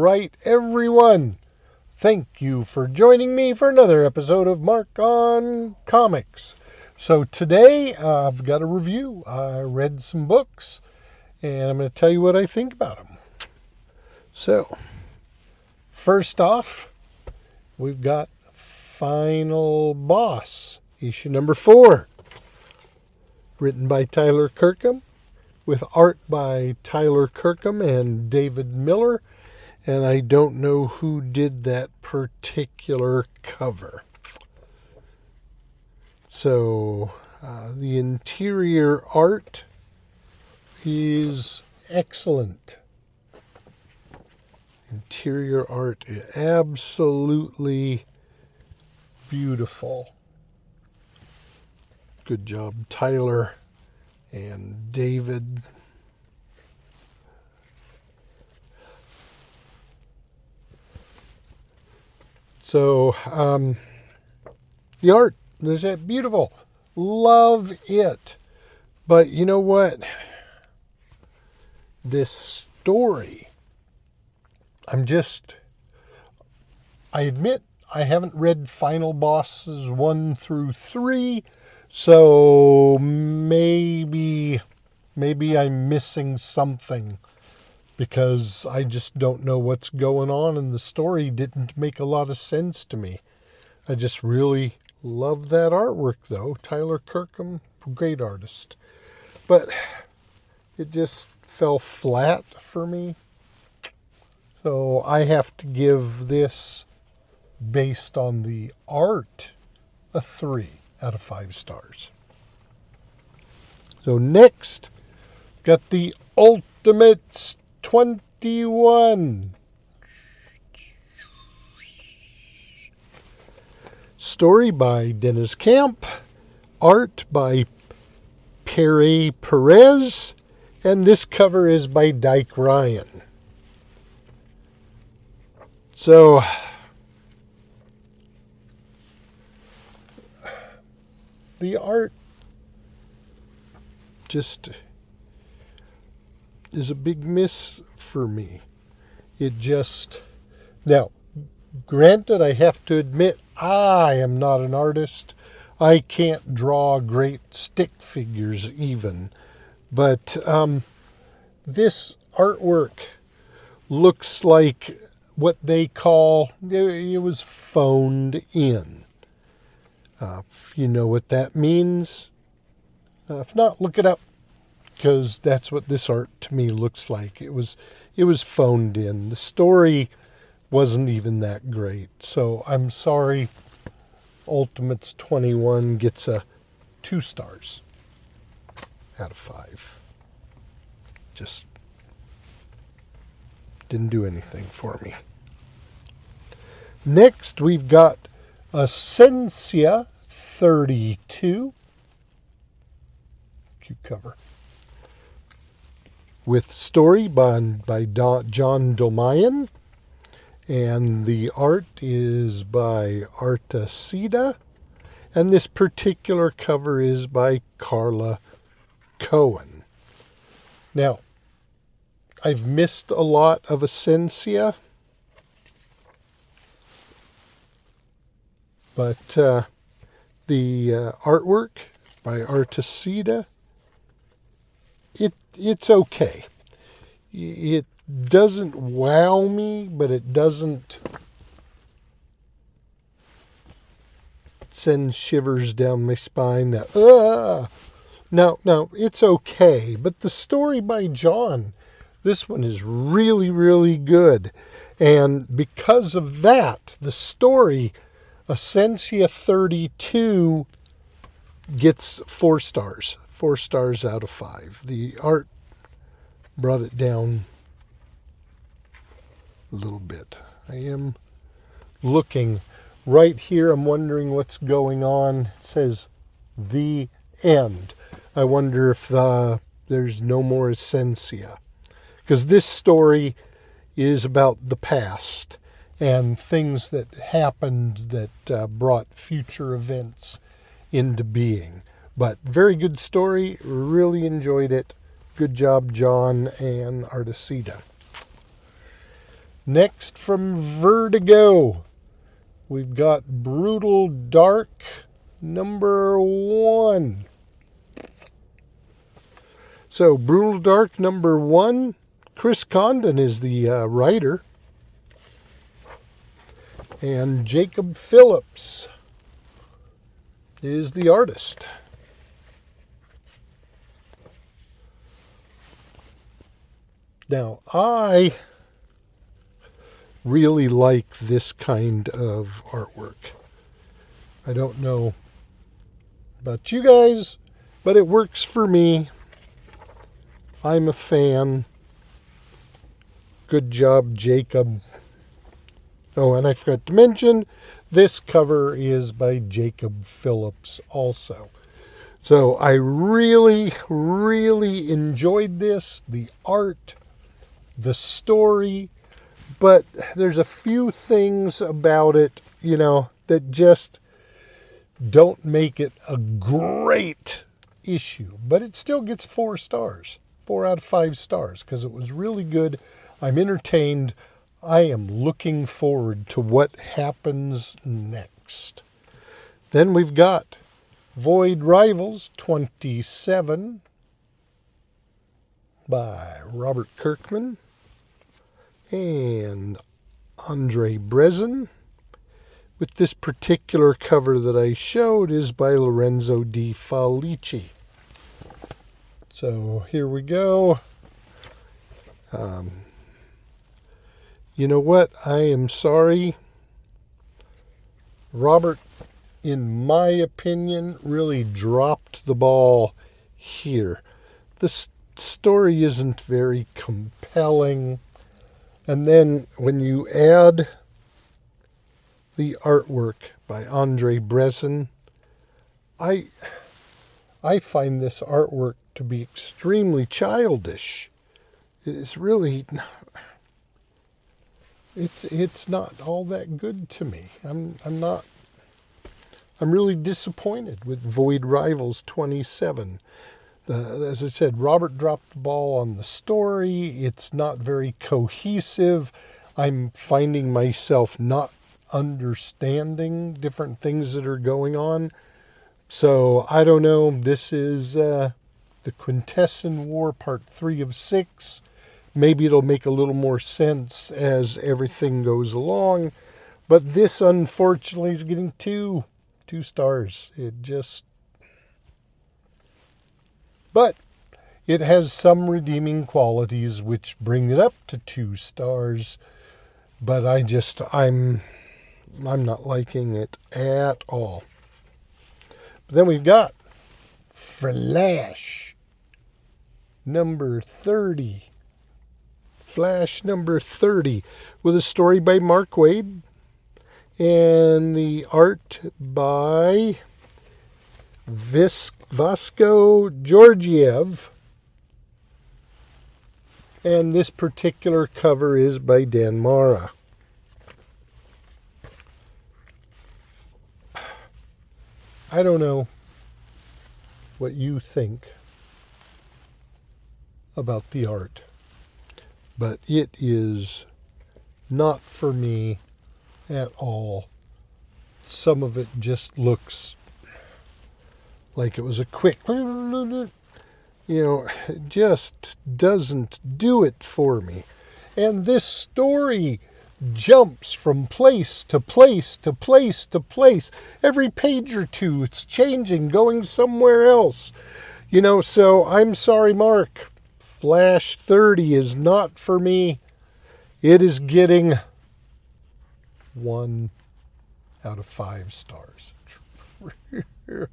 right, everyone. Thank you for joining me for another episode of Mark on Comics. So today I've got a review. I read some books and I'm going to tell you what I think about them. So, first off, we've got Final Boss, issue number 4, written by Tyler Kirkham, with art by Tyler Kirkham and David Miller, and I don't know who did that particular cover. So, the interior art is excellent. Interior art is absolutely beautiful. Good job, Tyler and David. So, the art is beautiful. Love it. But you know what? This story, I admit I haven't read Final Bosses 1 through 3, so maybe I'm missing something because I just don't know what's going on and the story didn't make a lot of sense to me. I just really love that artwork though. Tyler Kirkham, great artist. But it just fell flat for me. So I have to give this, based on the art, a 3 out of 5 stars. So next, got the Ultimates 21. Story by Dennis Camp, art by Pere Perez, and this cover is by Dyke Ryan. So, the art just is a big miss for me. Now, granted, I have to admit, I am not an artist. I can't draw great stick figures even. But this artwork looks like what they call, it was phoned in. If you know what that means. If not, look it up, because that's what this art to me looks like. It was phoned in. The story wasn't even that great. So I'm sorry, Ultimates 21 gets a 2 stars out of 5. Just didn't do anything for me. Next, we've got Essentia 32. Cute cover. With story by John Domayan. And the art is by Artacida. And this particular cover is by Carla Cohen. Now, I've missed a lot of Essentia. But the artwork by Artacida, it's okay. It doesn't wow me, but it doesn't send shivers down my spine. No, it's okay. But the story by John, this one is really, really good. And because of that, the story, Essentia 32 gets 4 stars. 4 stars out of 5. The art brought it down a little bit. I am looking right here. I'm wondering what's going on. It says the end. I wonder if there's no more Essentia. Because this story is about the past and things that happened that brought future events into being. But very good story. Really enjoyed it. Good job, John and Artacida. Next from Vertigo, we've got Brutal Dark #1. So, Brutal Dark #1, Chris Condon is the writer, and Jacob Phillips is the artist. Now, I really like this kind of artwork. I don't know about you guys, but it works for me. I'm a fan. Good job, Jacob. Oh, and I forgot to mention, this cover is by Jacob Phillips also. So I really, really enjoyed this, the art, the story, but there's a few things about it, that just don't make it a great issue. But it still gets 4 stars, 4 out of 5 stars, because it was really good. I'm entertained. I am looking forward to what happens next. Then we've got Void Rivals 27 by Robert Kirkman and Andre Brezen. With this particular cover that I showed is by Lorenzo Di Falici. So here we go. You know what? I am sorry. Robert, in my opinion, really dropped the ball here. The story isn't very compelling. And then when you add the artwork by Andre Brezen, I find this artwork to be extremely childish. It's really, it's not all that good to me. I'm really disappointed with Void Rivals 27. As I said, Robert dropped the ball on the story. It's not very cohesive. I'm finding myself not understanding different things that are going on. So, I don't know. This is the Quintesson War Part 3 of 6. Maybe it'll make a little more sense as everything goes along. But this, unfortunately, is getting 2 stars. But it has some redeeming qualities which bring it up to 2 stars. But I'm not liking it at all. But then we've got Flash #30. Flash #30 with a story by Mark Waid and the art by Vasco Georgiev. And this particular cover is by Dan Mara. I don't know what you think about the art, but it is not for me at all. Some of it just looks like it was a quick, it just doesn't do it for me. And this story jumps from place to place to place to place. Every page or two, it's changing, going somewhere else. So I'm sorry, Mark. Flash 30 is not for me. It is getting 1 out of 5 stars. Really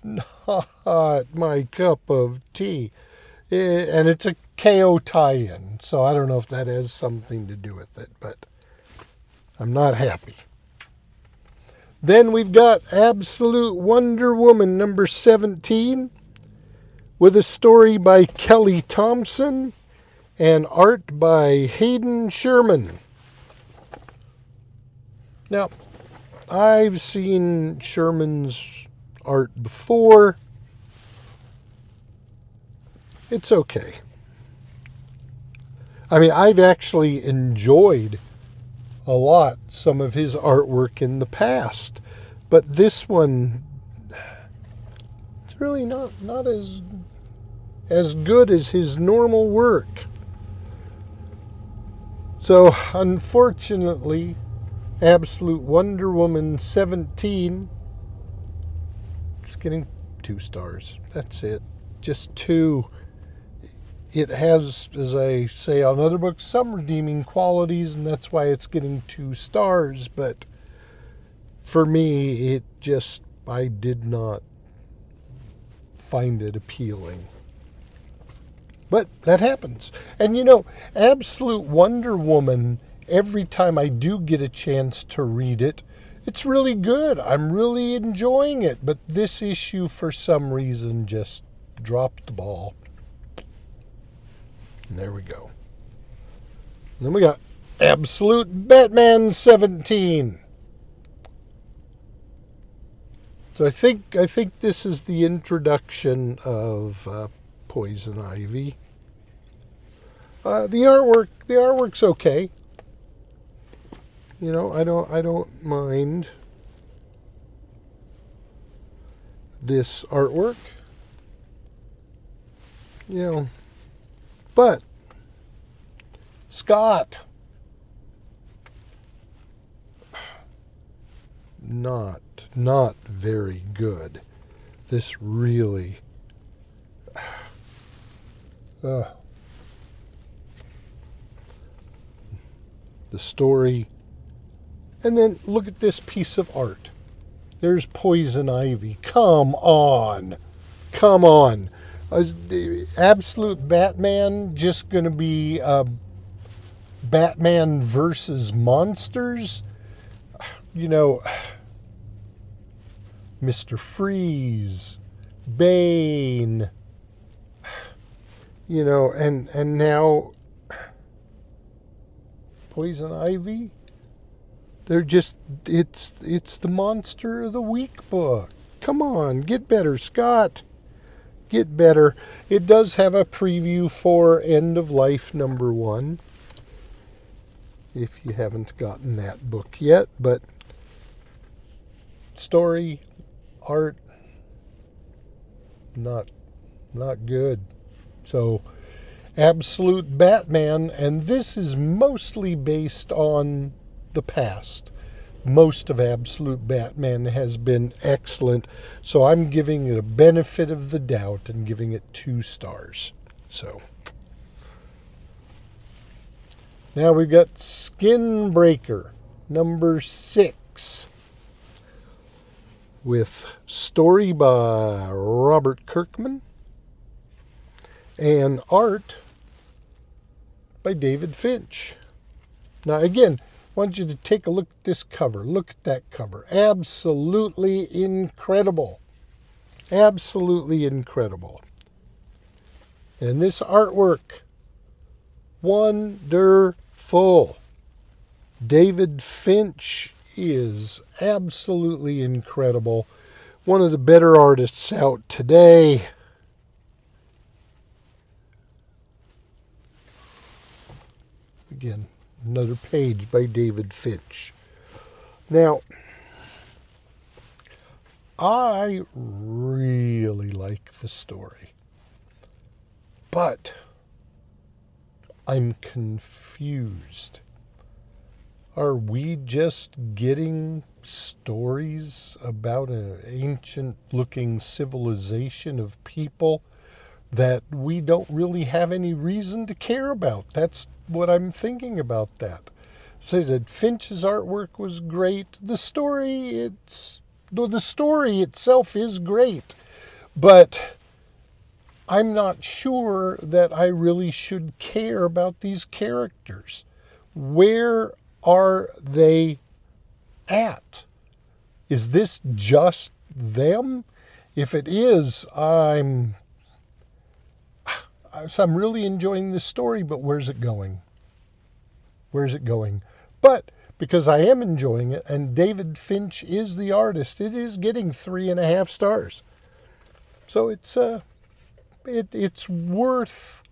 not my cup of tea. And it's a KO tie-in, so I don't know if that has something to do with it, but I'm not happy. Then we've got Absolute Wonder Woman #17 with a story by Kelly Thompson and art by Hayden Sherman. Now, I've seen Sherman's art before. It's okay. I mean, I've actually enjoyed a lot some of his artwork in the past, but this one, it's really not as good as his normal work. So, unfortunately, Absolute Wonder Woman 17, just getting 2 stars. That's it. Just 2. It has, as I say on other books, some redeeming qualities, and that's why it's getting 2 stars. But for me, I did not find it appealing. But that happens. And Absolute Wonder Woman, every time I do get a chance to read it, it's really good. I'm really enjoying it. But this issue, for some reason, just dropped the ball. And there we go. And then we got Absolute Batman 17. So I think this is the introduction of Poison Ivy. The artwork's okay. I don't mind this artwork. But Scott, not very good. This really the story. And then look at this piece of art. There's Poison Ivy. Come on. Absolute Batman just going to be Batman versus monsters? Mr. Freeze, Bane, and now Poison Ivy. They're just, it's the Monster of the Week book. Come on, get better, Scott. Get better. It does have a preview for End of Life #1, if you haven't gotten that book yet. But story, art, not good. So, Absolute Batman, and this is mostly based on the past. Most of Absolute Batman has been excellent, so I'm giving it a benefit of the doubt and giving it 2 stars. So now we've got Skin Breaker #6, with story by Robert Kirkman and art by David Finch. Now again, I want you to take a look at this cover. Look at that cover. Absolutely incredible. Absolutely incredible. And this artwork, wonderful. David Finch is absolutely incredible. One of the better artists out today. Again, another page by David Finch. Now, I really like the story, but I'm confused. Are we just getting stories about an ancient-looking civilization of people that we don't really have any reason to care about? That's what I'm thinking about that. So that Finch's artwork was great. The story itself is great, but I'm not sure that I really should care about these characters. Where are they at? Is this just them? If it is, I'm really enjoying this story, but where's it going? Where's it going? But because I am enjoying it, and David Finch is the artist, it is getting 3.5 stars. So it's worth,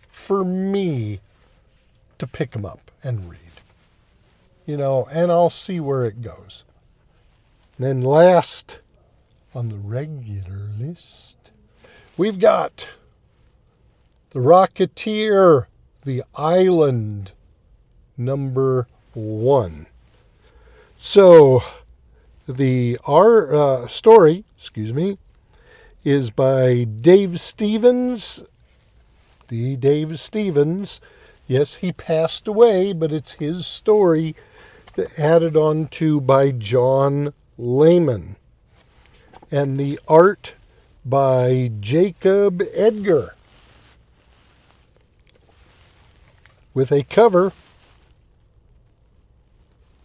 for me, to pick them up and read. And I'll see where it goes. And then last on the regular list, we've got The Rocketeer, The Island, #1. So the story, is by Dave Stevens. The Dave Stevens, yes, he passed away, but it's his story added on to by John Layman. And the art by Jacob Edgar. With a cover,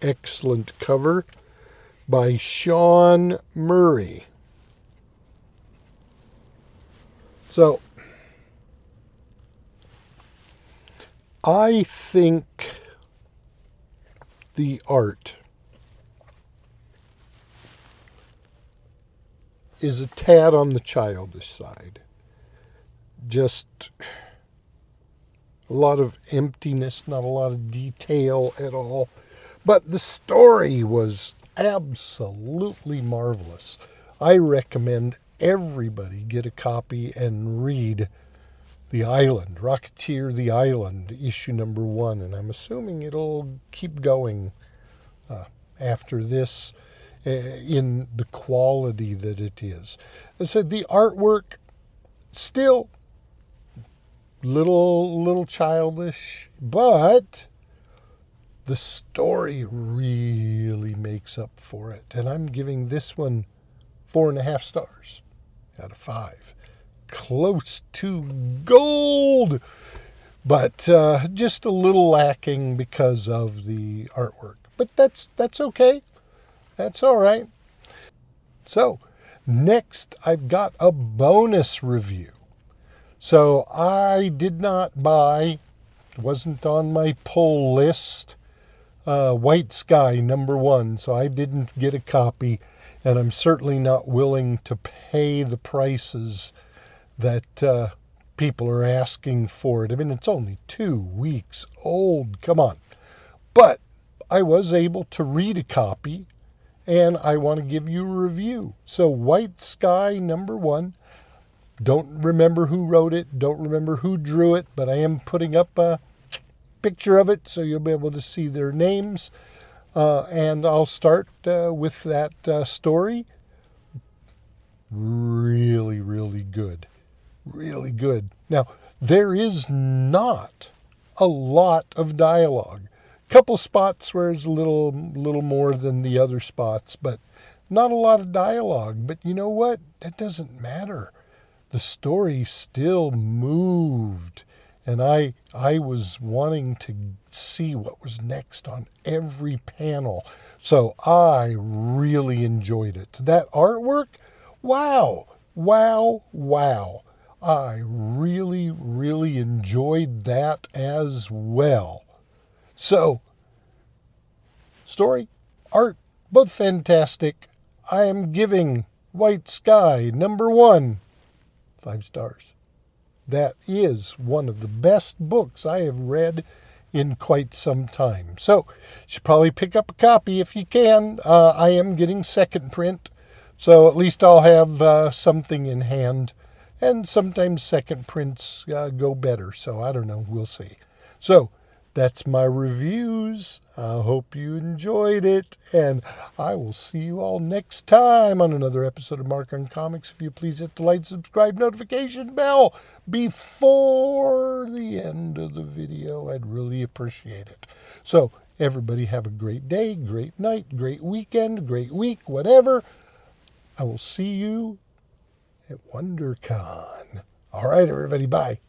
excellent cover, by Sean Murray. So, I think the art is a tad on the childish side. Just a lot of emptiness, not a lot of detail at all. But the story was absolutely marvelous. I recommend everybody get a copy and read The Island, Rocketeer The Island, issue #1. And I'm assuming it'll keep going after this in the quality that it is. I said the artwork still little childish, but the story really makes up for it. And I'm giving this one 4.5 stars out of 5. Close to gold, but just a little lacking because of the artwork. But that's okay. That's all right. So next, I've got a bonus review. So I did not buy, wasn't on my pull list, White Sky #1, so I didn't get a copy, and I'm certainly not willing to pay the prices that people are asking for it. I mean, it's only 2 weeks old. Come on. But I was able to read a copy, and I want to give you a review. So White Sky #1. Don't remember who wrote it. Don't remember who drew it, but I am putting up a picture of it so you'll be able to see their names. And I'll start with that story. Really, really good. Really good. Now, there is not a lot of dialogue. Couple spots where it's a little more than the other spots, but not a lot of dialogue. But you know what? That doesn't matter. The story still moved, and I was wanting to see what was next on every panel. So I really enjoyed it. That artwork, wow. I really, really enjoyed that as well. So, story, art, both fantastic. I am giving White Sky #1 5 stars. That is one of the best books I have read in quite some time. So, you should probably pick up a copy if you can. I am getting second print, so at least I'll have something in hand. And sometimes second prints go better, so I don't know. We'll see. So, that's my reviews. I hope you enjoyed it, and I will see you all next time on another episode of Mark on Comics. If you please hit the like, subscribe, notification bell before the end of the video. I'd really appreciate it. So, everybody have a great day, great night, great weekend, great week, whatever. I will see you at WonderCon. All right, everybody, bye.